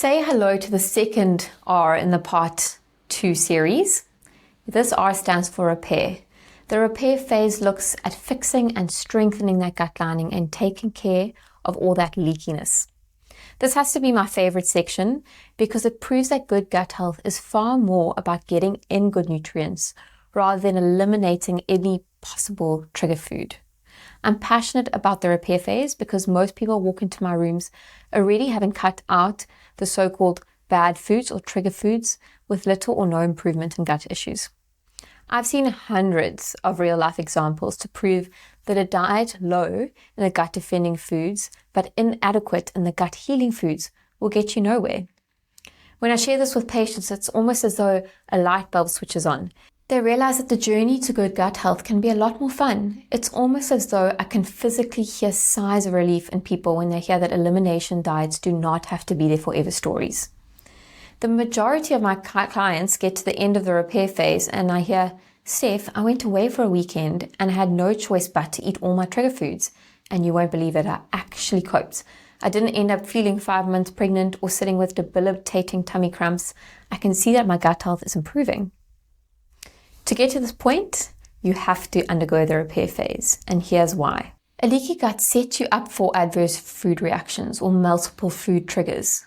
Say hello to the second R in the part 2 series. This R stands for repair. The repair phase looks at fixing and strengthening that gut lining and taking care of all that leakiness. This has to be my favorite section because it proves that good gut health is far more about getting in good nutrients rather than eliminating any possible trigger food. I'm passionate about the repair phase because most people walk into my rooms already having cut out the so-called bad foods or trigger foods with little or no improvement in gut issues. I've seen hundreds of real-life examples to prove that a diet low in the gut-defending foods but inadequate in the gut-healing foods will get you nowhere. When I share this with patients, it's almost as though a light bulb switches on. They realize that the journey to good gut health can be a lot more fun. It's almost as though I can physically hear sighs of relief in people when they hear that elimination diets do not have to be their forever stories. The majority of my clients get to the end of the repair phase and I hear, Steph, I went away for a weekend and had no choice but to eat all my trigger foods. And you won't believe it, I actually coped. I didn't end up feeling 5 months pregnant or sitting with debilitating tummy cramps. I can see that my gut health is improving. To get to this point, you have to undergo the repair phase, and here's why. A leaky gut sets you up for adverse food reactions or multiple food triggers.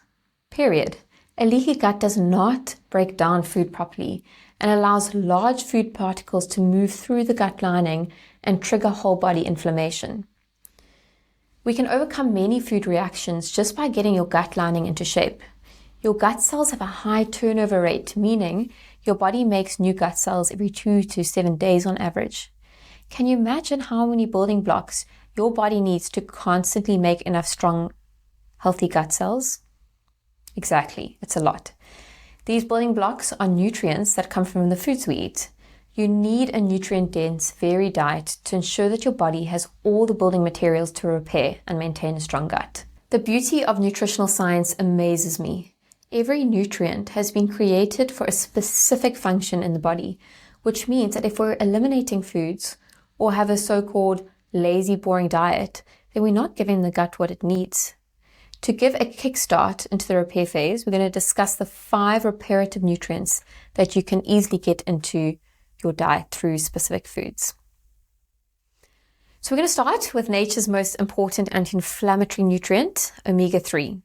Period. A leaky gut does not break down food properly and allows large food particles to move through the gut lining and trigger whole body inflammation. We can overcome many food reactions just by getting your gut lining into shape. Your gut cells have a high turnover rate, meaning your body makes new gut cells every 2 to 7 days on average. Can you imagine how many building blocks your body needs to constantly make enough strong, healthy gut cells? Exactly, it's a lot. These building blocks are nutrients that come from the foods we eat. You need a nutrient-dense, varied diet to ensure that your body has all the building materials to repair and maintain a strong gut. The beauty of nutritional science amazes me. Every nutrient has been created for a specific function in the body, which means that if we're eliminating foods or have a so-called lazy, boring diet, then we're not giving the gut what it needs. To give a kickstart into the repair phase, we're going to discuss the 5 reparative nutrients that you can easily get into your diet through specific foods. So we're going to start with nature's most important anti-inflammatory nutrient, omega-3.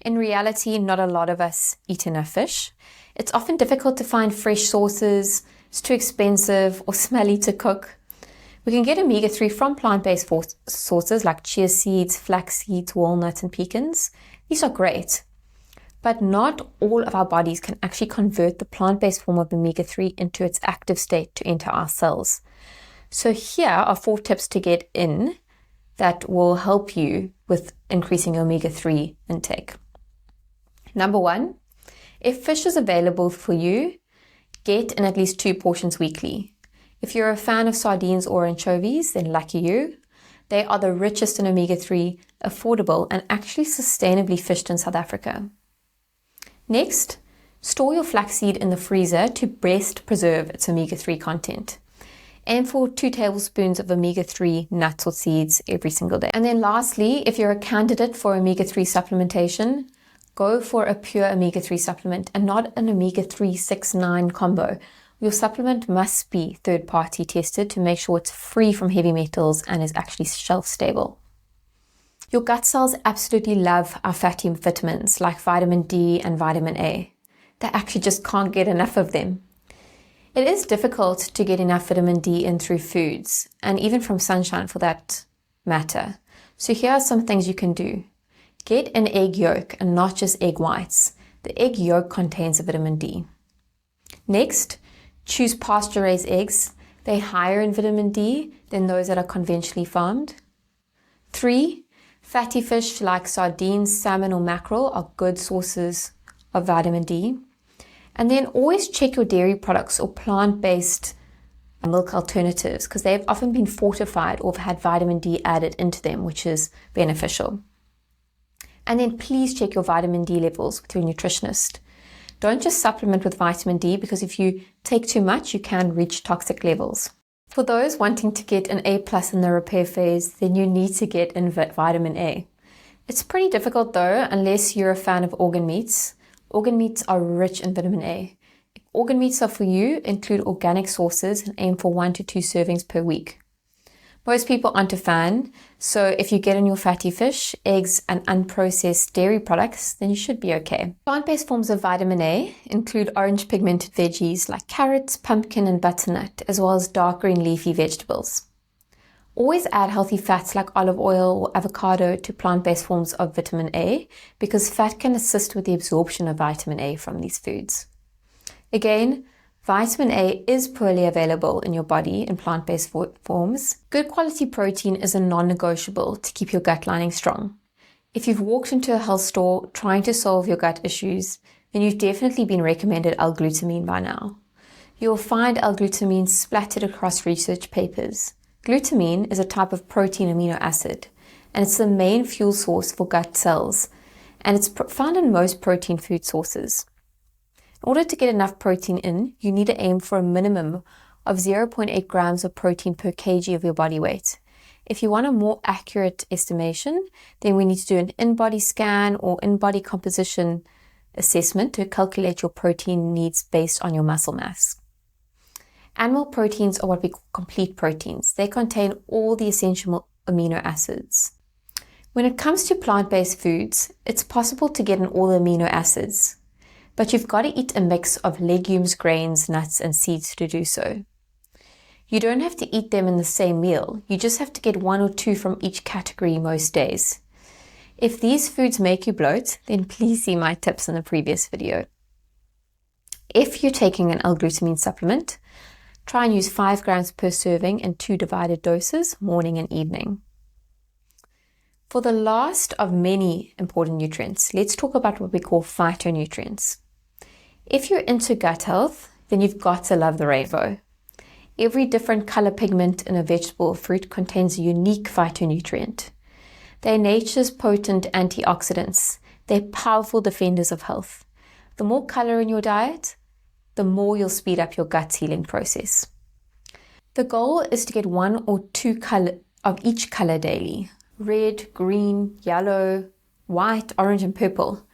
In reality, not a lot of us eat enough fish. It's often difficult to find fresh sources, it's too expensive or smelly to cook. We can get omega-3 from plant-based sources like chia seeds, flax seeds, walnuts, and pecans. These are great, but not all of our bodies can actually convert the plant-based form of omega-3 into its active state to enter our cells. So here are 4 tips to get in that will help you with increasing omega-3 intake. Number 1, if fish is available for you, get in at least 2 portions weekly. If you're a fan of sardines or anchovies, then lucky you. They are the richest in omega-3, affordable, and actually sustainably fished in South Africa. Next, store your flaxseed in the freezer to best preserve its omega-3 content. Aim for 2 tablespoons of omega-3 nuts or seeds every single day. And then lastly, if you're a candidate for omega-3 supplementation, go for a pure omega-3 supplement and not an omega-3 6-9 combo. Your supplement must be third-party tested to make sure it's free from heavy metals and is actually shelf-stable. Your gut cells absolutely love our fatty vitamins like vitamin D and vitamin A. They actually just can't get enough of them. It is difficult to get enough vitamin D in through foods, and even from sunshine for that matter. So here are some things you can do. Get an egg yolk and not just egg whites. The egg yolk contains vitamin D. Next, choose pasture-raised eggs. They're higher in vitamin D than those that are conventionally farmed. 3, fatty fish like sardines, salmon, or mackerel are good sources of vitamin D. And then always check your dairy products or plant-based milk alternatives because they've often been fortified or have had vitamin D added into them, which is beneficial. And then please check your vitamin D levels with your nutritionist. Don't just supplement with vitamin D because if you take too much, you can reach toxic levels. For those wanting to get an A+ in the repair phase, then you need to get in vitamin A. It's pretty difficult though, unless you're a fan of organ meats. Organ meats are rich in vitamin A. If organ meats are for you, include organic sources and aim for 1 to 2 servings per week. Most people aren't a fan, so if you get in your fatty fish, eggs, and unprocessed dairy products, then you should be okay. Plant-based forms of vitamin A include orange pigmented veggies like carrots, pumpkin, and butternut, as well as dark green leafy vegetables. Always add healthy fats like olive oil or avocado to plant-based forms of vitamin A because fat can assist with the absorption of vitamin A from these foods. Again, vitamin A is poorly available in your body in plant-based forms. Good quality protein is a non-negotiable to keep your gut lining strong. If you've walked into a health store trying to solve your gut issues, then you've definitely been recommended L-glutamine by now. You'll find L-glutamine splattered across research papers. Glutamine is a type of protein amino acid, and it's the main fuel source for gut cells, and it's found in most protein food sources. In order to get enough protein in, you need to aim for a minimum of 0.8 grams of protein per kg of your body weight. If you want a more accurate estimation, then we need to do an in-body scan or in-body composition assessment to calculate your protein needs based on your muscle mass. Animal proteins are what we call complete proteins. They contain all the essential amino acids. When it comes to plant-based foods, it's possible to get in all the amino acids, but you've got to eat a mix of legumes, grains, nuts, and seeds to do so. You don't have to eat them in the same meal. You just have to get 1 or 2 from each category most days. If these foods make you bloat, then please see my tips in the previous video. If you're taking an L-glutamine supplement, try and use 5 grams per serving in 2 divided doses, morning and evening. For the last of many important nutrients, let's talk about what we call phytonutrients. If you're into gut health, then you've got to love the rainbow. Every different color pigment in a vegetable or fruit contains a unique phytonutrient. They're nature's potent antioxidants. They're powerful defenders of health. The more color in your diet, the more you'll speed up your gut healing process. The goal is to get 1 or 2 of each color daily: red, green, yellow, white, orange, and purple.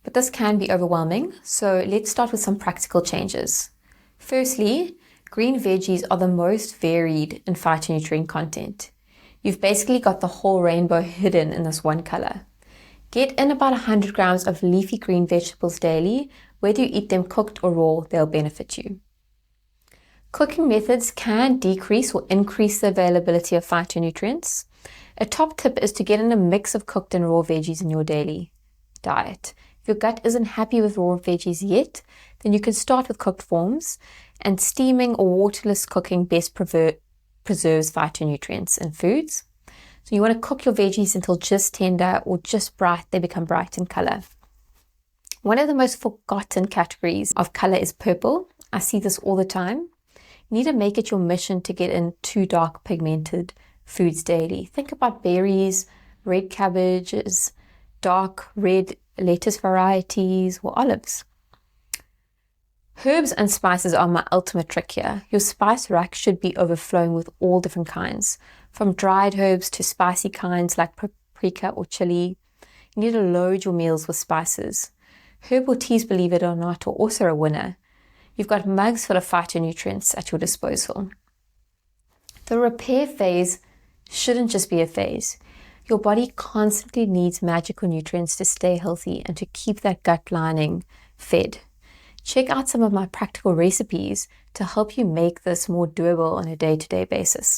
But this can be overwhelming, so let's start with some practical changes. Firstly, green veggies are the most varied in phytonutrient content. You've basically got the whole rainbow hidden in this one color. Get in about 100 grams of leafy green vegetables daily. Whether you eat them cooked or raw, they'll benefit you. Cooking methods can decrease or increase the availability of phytonutrients. A top tip is to get in a mix of cooked and raw veggies in your daily diet. If your gut isn't happy with raw veggies yet, then you can start with cooked forms, and steaming or waterless cooking best preserves phytonutrients in foods. So you want to cook your veggies until just tender or just bright, they become bright in color. One of the most forgotten categories of color is purple. I see this all the time. You need to make it your mission to get in 2 dark pigmented foods daily. Think about berries, red cabbages, dark red lettuce varieties, or olives. Herbs and spices are my ultimate trick here. Your spice rack should be overflowing with all different kinds, from dried herbs to spicy kinds like paprika or chili. You need to load your meals with spices. Herbal teas, believe it or not, are also a winner. You've got mugs full of phytonutrients at your disposal. The repair phase shouldn't just be a phase. Your body constantly needs magical nutrients to stay healthy and to keep that gut lining fed. Check out some of my practical recipes to help you make this more doable on a day-to-day basis.